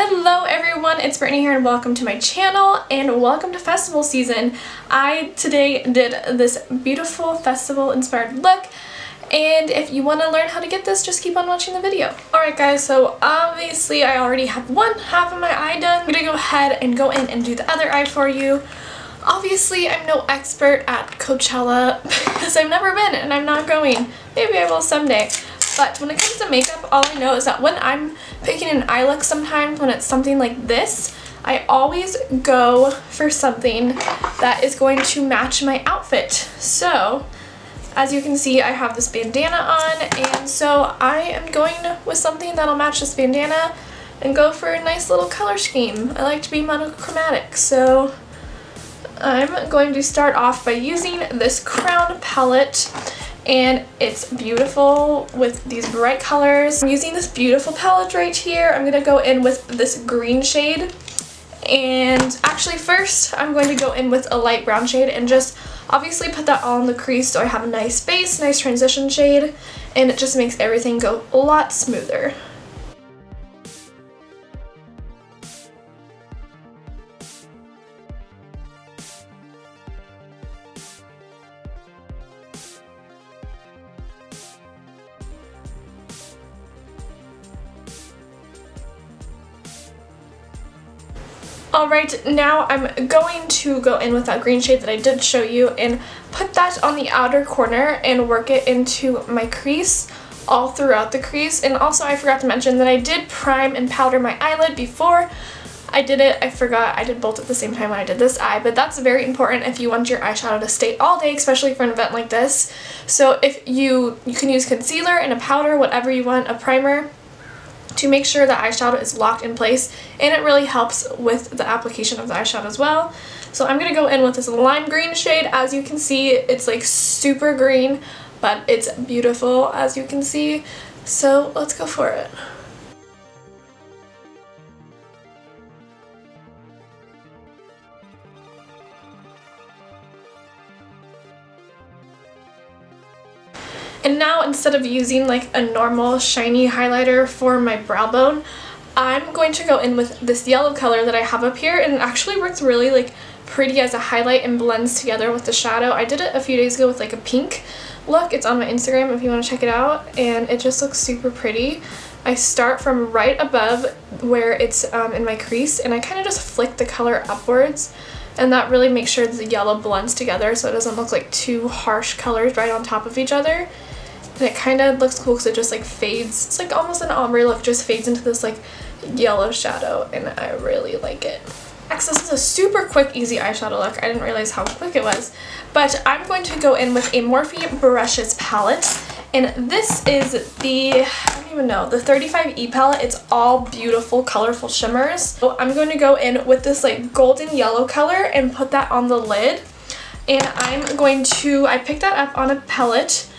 Hello everyone, it's Brittany here and welcome to my channel and welcome to festival season. I today did this beautiful festival inspired look, and if you want to learn how to get this, just keep on watching the video. Alright guys, so obviously I already have one half of my eye done. I'm gonna go ahead and go in and do the other eye for you. Obviously I'm no expert at Coachella because I've never been and I'm not going. Maybe I will someday. But when it comes to makeup, all I know is that when I'm picking an eye look sometimes, when it's something like this, I always go for something that is going to match my outfit. So, as you can see, I have this bandana on, and so I am going with something that'll match this bandana and go for a nice little color scheme. I like to be monochromatic, so I'm going to start off by using this Crown palette. And it's beautiful with these bright colors. I'm using this beautiful palette right here. I'm going to go in with this green shade. And actually first I'm going to go in with a light brown shade and just obviously put that all in the crease so I have a nice base, nice transition shade. And it just makes everything go a lot smoother. Alright, now I'm going to go in with that green shade that I did show you and put that on the outer corner and work it into my crease all throughout the crease. And also I forgot to mention that I did prime and powder my eyelid before I did it. I forgot I did both at the same time when I did this eye, but that's very important if you want your eyeshadow to stay all day, especially for an event like this. So if you can use concealer and a powder, whatever you want, a primer, to make sure the eyeshadow is locked in place, and it really helps with the application of the eyeshadow as well. So I'm going to go in with this lime green shade. As you can see, it's like super green, but it's beautiful as you can see. So let's go for it. And now instead of using like a normal shiny highlighter for my brow bone, I'm going to go in with this yellow color that I have up here, and it actually works really like pretty as a highlight and blends together with the shadow. I did it a few days ago with like a pink look. It's on my Instagram if you want to check it out, and it just looks super pretty. I start from right above where it's in my crease, and I kind of just flick the color upwards, and that really makes sure the yellow blends together so it doesn't look like two harsh colors right on top of each other. And it kind of looks cool because it just like fades. It's like almost an ombre look, just fades into this like yellow shadow, and I really like it. Next, this is a super quick, easy eyeshadow look. I didn't realize how quick it was. But I'm going to go in with a Morphe Brushes palette. And this is the, I don't even know, the 35E palette. It's all beautiful, colorful shimmers. So I'm going to go in with this like golden yellow color and put that on the lid. And I'm going to, I picked that up on a palette,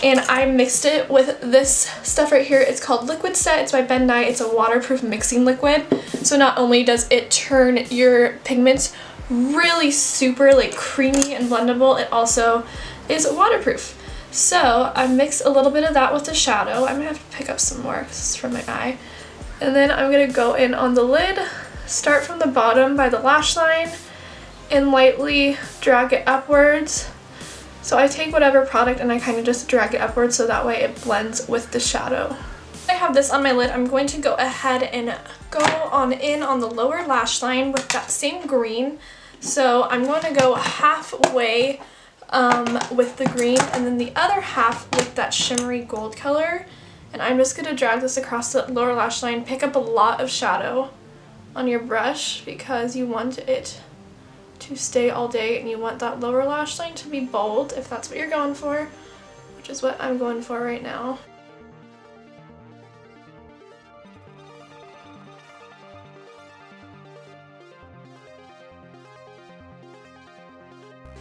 and I mixed it with this stuff right here. It's called Liquid Set. It's by Ben Nye. It's a waterproof mixing liquid. So not only does it turn your pigments really super like creamy and blendable, it also is waterproof. So I mixed a little bit of that with the shadow. I'm gonna have to pick up some more because this is for my eye. And then I'm gonna go in on the lid, start from the bottom by the lash line, and lightly drag it upwards. So I take whatever product and I kind of just drag it upwards so that way it blends with the shadow. I have this on my lid. I'm going to go ahead and go on in on the lower lash line with that same green. So I'm going to go halfway with the green and then the other half with that shimmery gold color. And I'm just going to drag this across the lower lash line. Pick up a lot of shadow on your brush because you want it to stay all day, and you want that lower lash line to be bold if that's what you're going for, which is what I'm going for right now.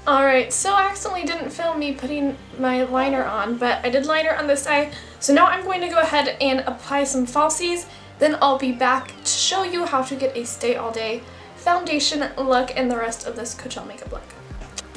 Alright, so I accidentally didn't film me putting my liner on, but I did liner on this eye. So now I'm going to go ahead and apply some falsies, then I'll be back to show you how to get a stay all day foundation look and the rest of this Coachella makeup look.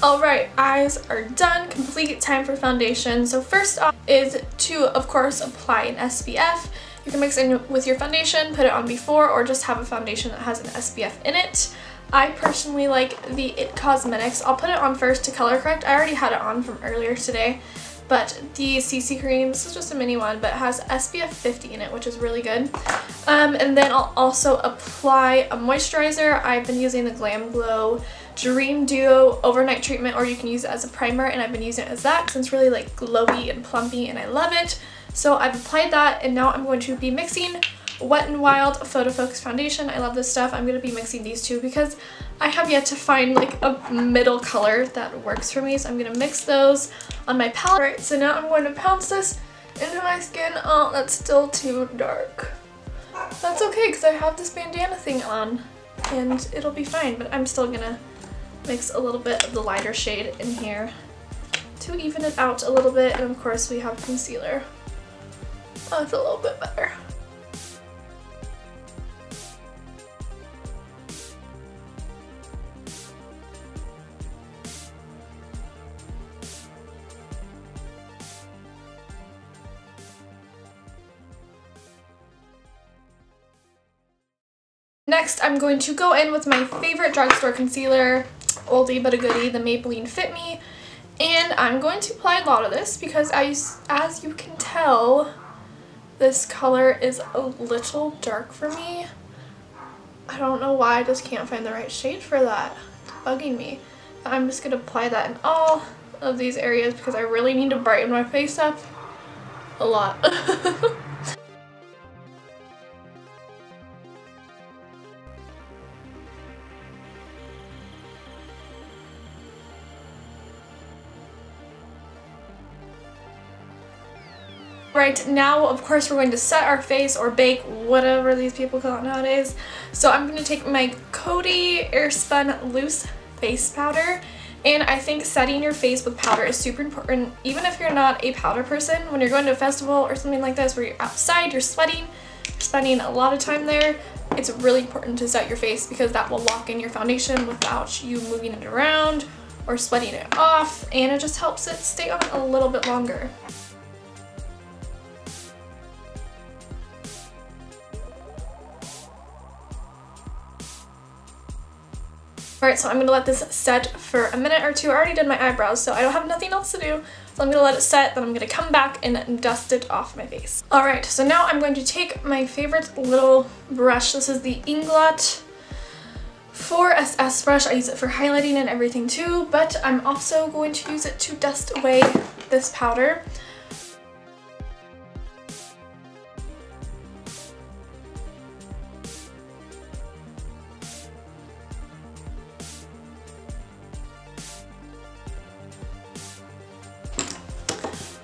Alright, eyes are done, complete, time for foundation. So first off is to, of course, apply an SPF. You can mix in with your foundation, put it on before, or just have a foundation that has an SPF in it. I personally like the It Cosmetics. I'll put it on first to color correct. I already had it on from earlier today, but the CC cream, this is just a mini one, but it has SPF 50 in it, which is really good. And then I'll also apply a moisturizer. I've been using the Glam Glow Dream Duo Overnight Treatment, or you can use it as a primer, and I've been using it as that because it's really like glowy and plumpy and I love it. So I've applied that, and now I'm going to be mixing Wet n Wild Photo Focus Foundation. I love this stuff. I'm going to be mixing these two because I have yet to find like a middle color that works for me. So I'm going to mix those on my palette. Alright, so now I'm going to pounce this into my skin. Oh, that's still too dark. That's okay because I have this bandana thing on and it'll be fine, but I'm still going to mix a little bit of the lighter shade in here to even it out a little bit. And of course we have concealer. Oh, it's a little bit better. Next, I'm going to go in with my favorite drugstore concealer, oldie but a goodie, the Maybelline Fit Me, and I'm going to apply a lot of this because as you can tell, this color is a little dark for me. I don't know why, I just can't find the right shade for that. It's bugging me. I'm just going to apply that in all of these areas because I really need to brighten my face up a lot. Right, now of course we're going to set our face or bake, whatever these people call it nowadays. So I'm going to take my Coty Airspun Loose Face Powder, and I think setting your face with powder is super important. Even if you're not a powder person, when you're going to a festival or something like this where you're outside, you're sweating, you're spending a lot of time there, it's really important to set your face because that will lock in your foundation without you moving it around or sweating it off, and it just helps it stay on a little bit longer. Alright, so I'm going to let this set for a minute or two. I already did my eyebrows, so I don't have nothing else to do. So I'm going to let it set, then I'm going to come back and dust it off my face. Alright, so now I'm going to take my favorite little brush. This is the Inglot 4SS brush. I use it for highlighting and everything too, but I'm also going to use it to dust away this powder.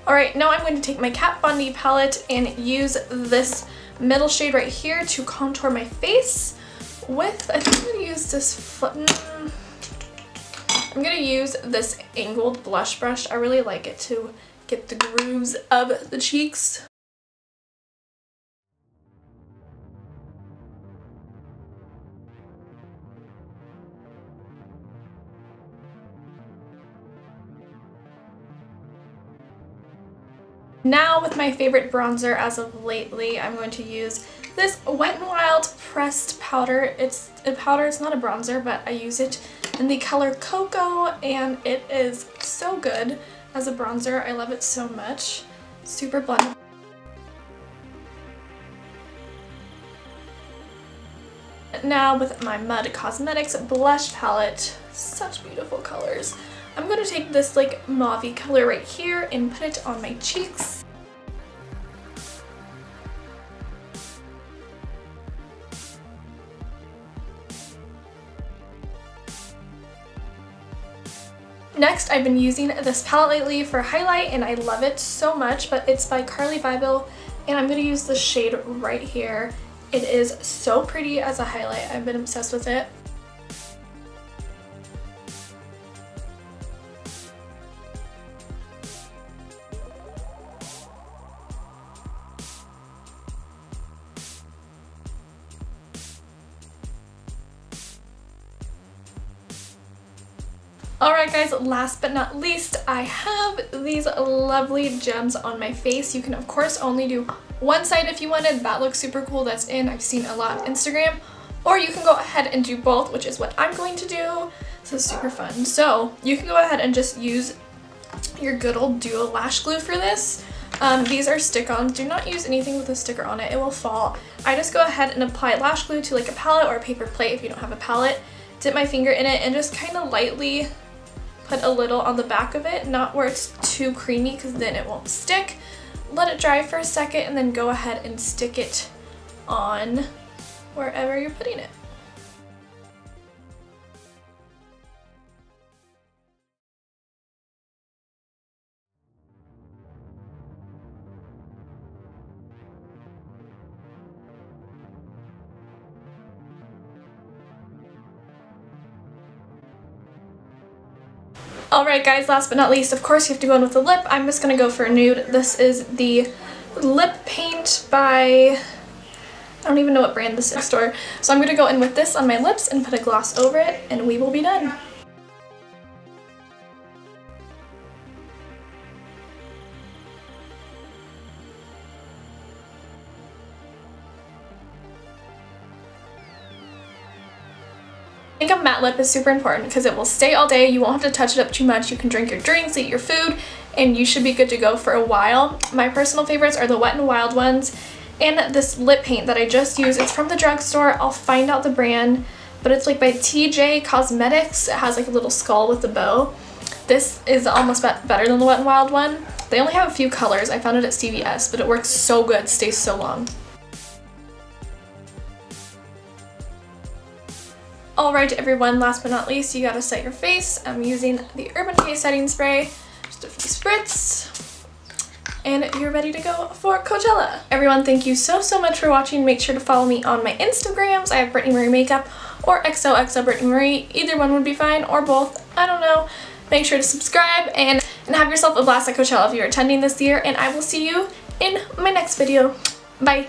Alright, now I'm going to take my Kat Von D palette and use this middle shade right here to contour my face with, I think I'm going to use this, I'm going to use this angled blush brush. I really like it to get the grooves of the cheeks. Now with my favorite bronzer as of lately, I'm going to use this Wet n Wild pressed powder. It's a powder, it's not a bronzer, but I use it in the color Cocoa, and it is so good as a bronzer. I love it so much. Super blendable. Now with my Mud Cosmetics blush palette, such beautiful colors. I'm going to take this like mauve-y color right here and put it on my cheeks. Next, I've been using this palette lately for highlight and I love it so much, but it's by Carly Bybel and I'm going to use the shade right here. It is so pretty as a highlight. I've been obsessed with it. Alright guys, last but not least, I have these lovely gems on my face. You can of course only do one side if you wanted. That looks super cool. That's in. I've seen a lot on Instagram. Or you can go ahead and do both, which is what I'm going to do. This is super fun. So you can go ahead and just use your good old duo lash glue for this. These are stick-ons. Do not use anything with a sticker on it. It will fall. I just go ahead and apply lash glue to like a palette or a paper plate if you don't have a palette. Dip my finger in it and just kind of lightly put a little on the back of it, not where it's too creamy because then it won't stick. Let it dry for a second and then go ahead and stick it on wherever you're putting it. Alright guys, last but not least, of course you have to go in with the lip. I'm just going to go for a nude. This is the lip paint by, I don't even know what brand this is, store. So I'm going to go in with this on my lips and put a gloss over it and we will be done. I think a matte lip is super important because it will stay all day. You won't have to touch it up too much. You can drink your drinks, eat your food, and you should be good to go for a while. My personal favorites are the Wet n Wild ones and this lip paint that I just used. It's from the drugstore. I'll find out the brand, but it's like by TJ Cosmetics. It has like a little skull with a bow. This is almost better than the Wet n Wild one. They only have a few colors. I found it at CVS, but it works so good, stays so long. Alright everyone, last but not least, you gotta set your face. I'm using the Urban Decay setting spray, just a few spritz, and you're ready to go for Coachella. Everyone, thank you so much for watching. Make sure to follow me on my Instagrams. I have Brittany Marie Makeup or XOXO Brittany Marie. Either one would be fine, or both, I don't know. Make sure to subscribe and have yourself a blast at Coachella if you're attending this year, and I will see you in my next video. Bye!